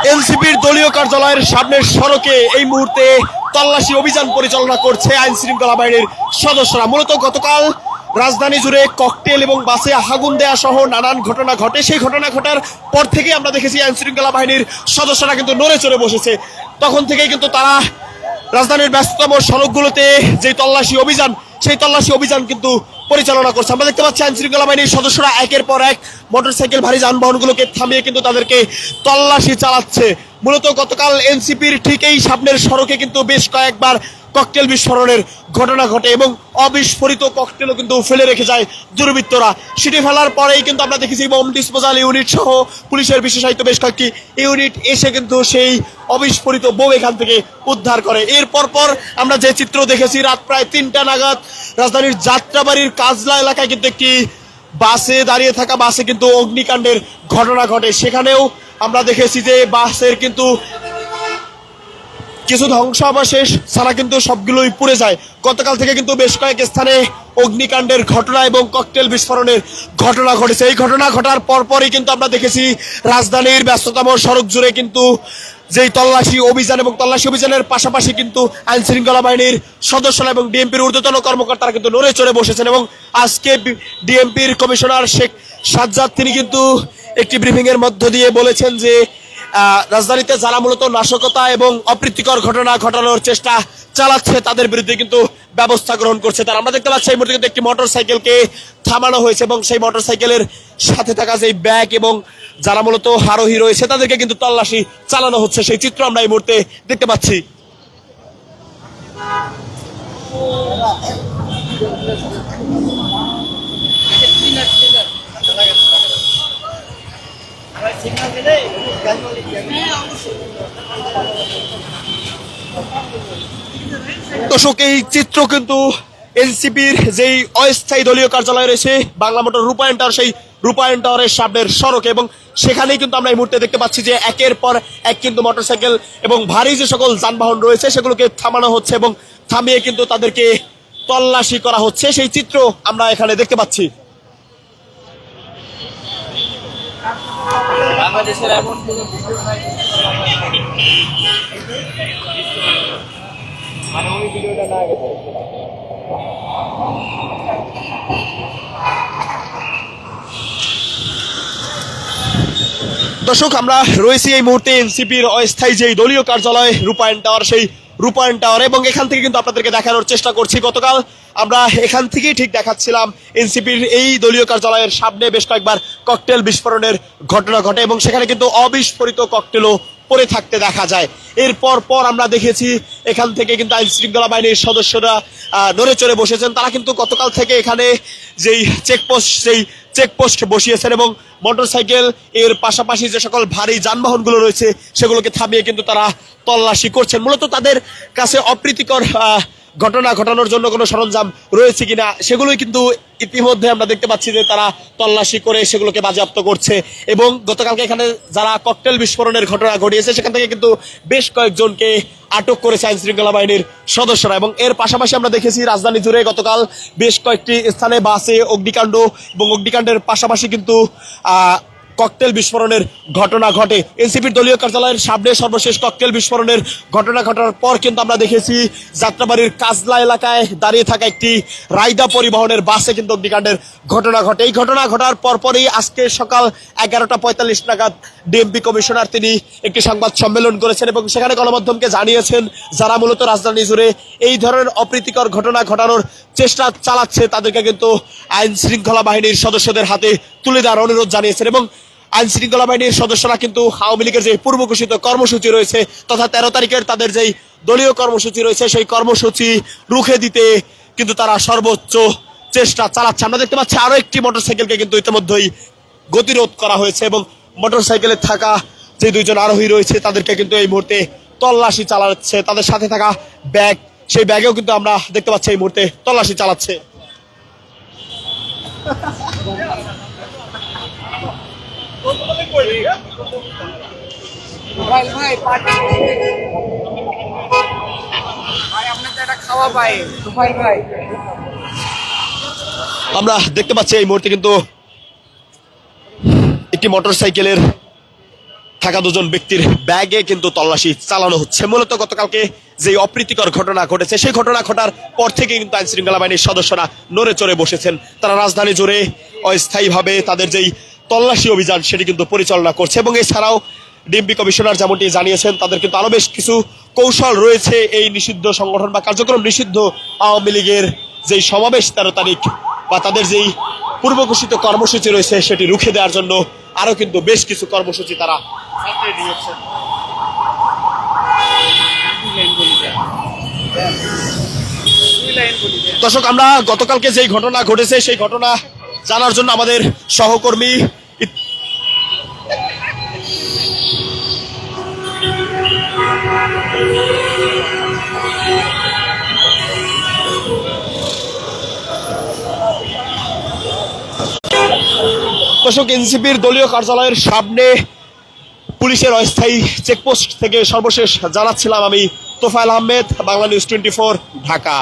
এনসিপির দলীয় কার্যালয়ের সামনের সড়কে এই মুহূর্তে তল্লাশি অভিযান পরিচালনা করছে আইন শৃঙ্খলা বাহিনীর সদস্যরা। মূলত গতকাল রাজধানী জুড়ে ককটেল এবং বাসে আগুন দেয়া সহ নানান ঘটনা ঘটে। সেই ঘটনা ঘটার পর থেকেই আমরা দেখেছি আইন শৃঙ্খলা বাহিনীর সদস্যরা কিন্তু নড়ে চড়ে বসেছে। তখন থেকেই কিন্তু তারা রাজধানীর ব্যস্ততম সড়কগুলোতে যে তল্লাশি অভিযান, সেই তল্লাশি অভিযান কিন্তু পরিচালনা করছে। আমরা দেখতে পাচ্ছি আইন শৃঙ্খলা বাহিনীর সদস্যরা একের পর এক মোটরসাইকেল ভারী যানবাহনগুলোকে থামিয়ে কিন্তু তাদেরকে তল্লাশি চালাচ্ছে। মূলত গতকাল এনসিপির ঠিক এই সামনের সড়কে কিন্তু বেশ কয়েকবার ককটেল বিস্ফোরণের ঘটনা ঘটে এবং অবিস্ফোরিত ককটেলও কিন্তু ফেলে রেখে যায় দুর্বৃত্তরা। সেটি ফেলার পরেই কিন্তু আমরা দেখেছি বোম ডিসপোজাল ইউনিট সহ পুলিশের বিশেষায়িত বেশ কয়েকটি ইউনিট এসে কিন্তু সেই অবিস্ফোরিত বোম এখান থেকে উদ্ধার করে। এর পর আমরা যে চিত্র দেখেছি, রাত প্রায় 3টা নাগাদ রাজধানীর যাত্রাবাড়ির কাজলা এলাকায় কিন্তু একটি বাসে দাঁড়িয়ে থাকা বাসে কিন্তু অগ্নিকাণ্ডের ঘটনা ঘটে। সেখানেও আমরা দেখেছি যে বাসের কিন্তু কিছু ধ্বংসাবশেষ ছাড়া কিন্তু সবগুলোই পুড়ে যায়। গতকাল থেকে কিন্তু বেশ কয়েক স্থানে অগ্নিকাণ্ডের ঘটনা এবং ককটেল বিস্ফোরণের ঘটনা ঘটেছে। এই ঘটনা ঘটার পরপরই কিন্তু আমরা দেখেছি রাজধানীর ব্যস্ততম সড়ক জুড়ে কিন্তু যেই তল্লাশি অভিযান এবং তল্লাশি অভিযানের পাশাপাশি কিন্তু আইন শৃঙ্খলা বাহিনীর সদস্যরা এবং ডিএমপির ঊর্ধ্বতন কর্মকর্তারা কিন্তু নড়ে চড়ে বসেছেন। এবং আজকে ডিএমপির কমিশনার শেখ সাজ্জাদ তিনি কিন্তু একটি ব্রিফিং এর মধ্য দিয়ে বলেছেন যে রাজধানীতে যারা মূলত নাশকতা এবং অপ্রীতিকর ঘটনা ঘটানোর চেষ্টা চালাচ্ছে তাদের বিরুদ্ধে কিন্তু ব্যবস্থা গ্রহণ করছে তারা। আমরা দেখতে পাচ্ছি এই মুহূর্তে কিন্তু একটি মোটরসাইকেলকে থামানো হয়েছে এবং সেই মোটরসাইকেলের সাথে থাকা যে ব্যাগ এবং যারা মূলত আরোহী রয়েছে তাদেরকে কিন্তু তল্লাশি চালানো হচ্ছে। সেই চিত্র আমরা এই মুহূর্তে দেখতে পাচ্ছি। দর্শক, এই চিত্র কিন্তু এনসিপির যেই অস্থায়ী দলীয় কার্যালয় রয়েছে বাংলা মোটর রূপায়ণ টাওয়ার, সেই রূপায়ণ টাওয়ারের সামনের সড়কে, এবং সেখানেই কিন্তু আমরা এই মুহূর্তে দেখতে পাচ্ছি যে একের পর এক কিন্তু মোটরসাইকেল এবং ভারী যে সকল যানবাহন রয়েছে সেগুলোকে থামানো হচ্ছে এবং থামিয়ে কিন্তু তাদেরকে তল্লাশি করা হচ্ছে। সেই চিত্র আমরা এখানে দেখতে পাচ্ছি। বাংলাদেশের এমন কোনো ভিডিও নাই মানে ওই ভিডিওটা না গেছে। দর্শক, আমরা রয়েছি এই মুহূর্তে এনসিপির অস্থায়ী যেই দলীয় কার্যালয় রূপায়ণ টাওয়ার, সেই রূপায়ণ টাওয়ার, এবং এখান থেকে কিন্তু আপনাদেরকে দেখানোর চেষ্টা করছি। গতকাল আমরা এখান থেকেই ঠিক দেখাচ্ছিলাম এনসিপির এই দলীয় কার্যালয়ের সামনে বেশ কয়েকবার ককটেল বিস্ফোরণের ঘটনা ঘটে এবং সেখানে কিন্তু অবিস্ফোরিত ককটেলও পড়ে থাকতে দেখা যায়। এরপর আমরা দেখেছি এখান থেকে কিন্তু আইন শৃঙ্খলা বাহিনীর সদস্যরা নড়ে চড়ে বসেছেন। তারা কিন্তু গতকাল থেকে এখানে যেই চেকপোস্ট বসিয়েছেন এবং মোটরসাইকেল এর পাশাপাশি যে সকল ভারী যানবাহনগুলো রয়েছে সেগুলোকে থামিয়ে কিন্তু তারা তল্লাশি করছেন। মূলত তাদের কাছে অপ্রীতিকর ঘটনা ঘটানোর জন্য কোনো সরঞ্জাম রয়েছে কিনা সেগুলোই কিন্তু ইতিমধ্যে আমরা দেখতে পাচ্ছি যে তারা তল্লাশি করে সেগুলোকে বাজেয়াপ্ত করছে। এবং গতকালকে এখানে যারা ককটেল বিস্ফোরণের ঘটনা ঘটিয়েছে সেখান থেকে কিন্তু বেশ কয়েকজনকে আটক করেছে আইন শৃঙ্খলা বাহিনীর সদস্যরা। এবং এর পাশাপাশি আমরা দেখেছি রাজধানী জুড়ে গতকাল বেশ কয়েকটি স্থানে বাসে অগ্নিকাণ্ড এবং অগ্নিকাণ্ডের পাশাপাশি কিন্তু ককটেল বিস্ফোরণের ঘটনা ঘটে। এনসিপির দলীয় কার্যালয়ের সামনে সর্বশেষ ককটেল বিস্ফোরণের ঘটনা ঘটার পর কিন্তু আমরা দেখেছি যাত্রাবাড়ির কাজলা এলাকায় দাঁড়িয়ে থাকা একটি রায়দা পরিবহনের বাসে কিন্তু অগ্নিকাণ্ডের ঘটনা ঘটে। এই ঘটনা ঘটার পরপরই আজকে সকাল 11টা 45 নাগাদ ডিএমপি কমিশনার তিনি একটি সংবাদ সম্মেলন করেছেন এবং সেখানে গণমাধ্যমকে জানিয়েছেন যারা মূলত রাজধানী জুড়ে এই ধরনের অপ্রীতিকর ঘটনা ঘটানোর চেষ্টা চালাচ্ছে তাদেরকে কিন্তু আইন শৃঙ্খলা বাহিনীর সদস্যদের হাতে তুলে দেওয়ার অনুরোধ জানিয়েছেন। এবং আইন শৃঙ্খলা বাহিনীর সদস্যরা কিন্তু আওয়ামী লীগের যে পূর্ব ঘোষিত কর্মসূচি রয়েছে তথা 13 তারিখের তাদের যেই দলীয় কর্মসূচি রয়েছে সেই কর্মসূচি রুখে দিতে কিন্তু তারা সর্বোচ্চ চেষ্টা চালাচ্ছে। আমরা দেখতে পাচ্ছি আরো একটি মোটরসাইকেলকে কিন্তু ইতিমধ্যেই গতিরোধ করা হয়েছে এবং মোটরসাইকেলে থাকা যে দুইজন আরোহী রয়েছে তাদেরকে কিন্তু এই মুহূর্তে তল্লাশি চালাচ্ছে। তাদের সাথে থাকা ব্যাগ, সেই ব্যাগেও কিন্তু আমরা দেখতে পাচ্ছি এই মুহূর্তে তল্লাশি চালাচ্ছে। আমরা দেখতে পাচ্ছি এই মুহূর্তে কিন্তু একটি মোটরসাইকেলের থাকা দুজন ব্যক্তির ব্যাগে কিন্তু তল্লাশি চালানো হচ্ছে। মূলত গতকালকে যে অপ্রীতিকর ঘটনা ঘটেছে সেই ঘটনা ঘটার পর থেকে কিন্তু আইন শৃঙ্খলা বাহিনীর সদস্যরা নড়ে চড়ে বসেছেন। তারা রাজধানী জুড়ে অস্থায়ীভাবে তাদের যেই তল্লাশি অভিযান সেটি কিন্তু পরিচালনা করছে এবং এছাড়াও ডিএমপি কমিশনার যেমনটি জানিয়েছেন তাদের কিন্তু আরো বেশ কিছু কৌশল রয়েছে এই নিষিদ্ধ সংগঠন বা কার্যক্রম নিষিদ্ধ আওয়ামী লীগের যেই সমাবেশ 13 তারিখ বা তাদের যেই পূর্বঘোষিত কর্মসূচি রয়েছে সেটি রুখে দেওয়ার জন্য আরো কিন্তু বেশ কিছু কর্মসূচি তারা হাতে নিয়েছেন। দর্শক, আমরা গতকালকে যেই ঘটনা ঘটেছে সেই ঘটনা জানার জন্য আমাদের সহকর্মী দর্শক, এনসিপির দলীয় কার্যালয়ের সামনে পুলিশের অস্থায়ী চেকপোস্ট থেকে সর্বশেষ জানাচ্ছিলাম আমি তোফায়েল আহমেদ, বাংলা নিউজ 24, ঢাকা।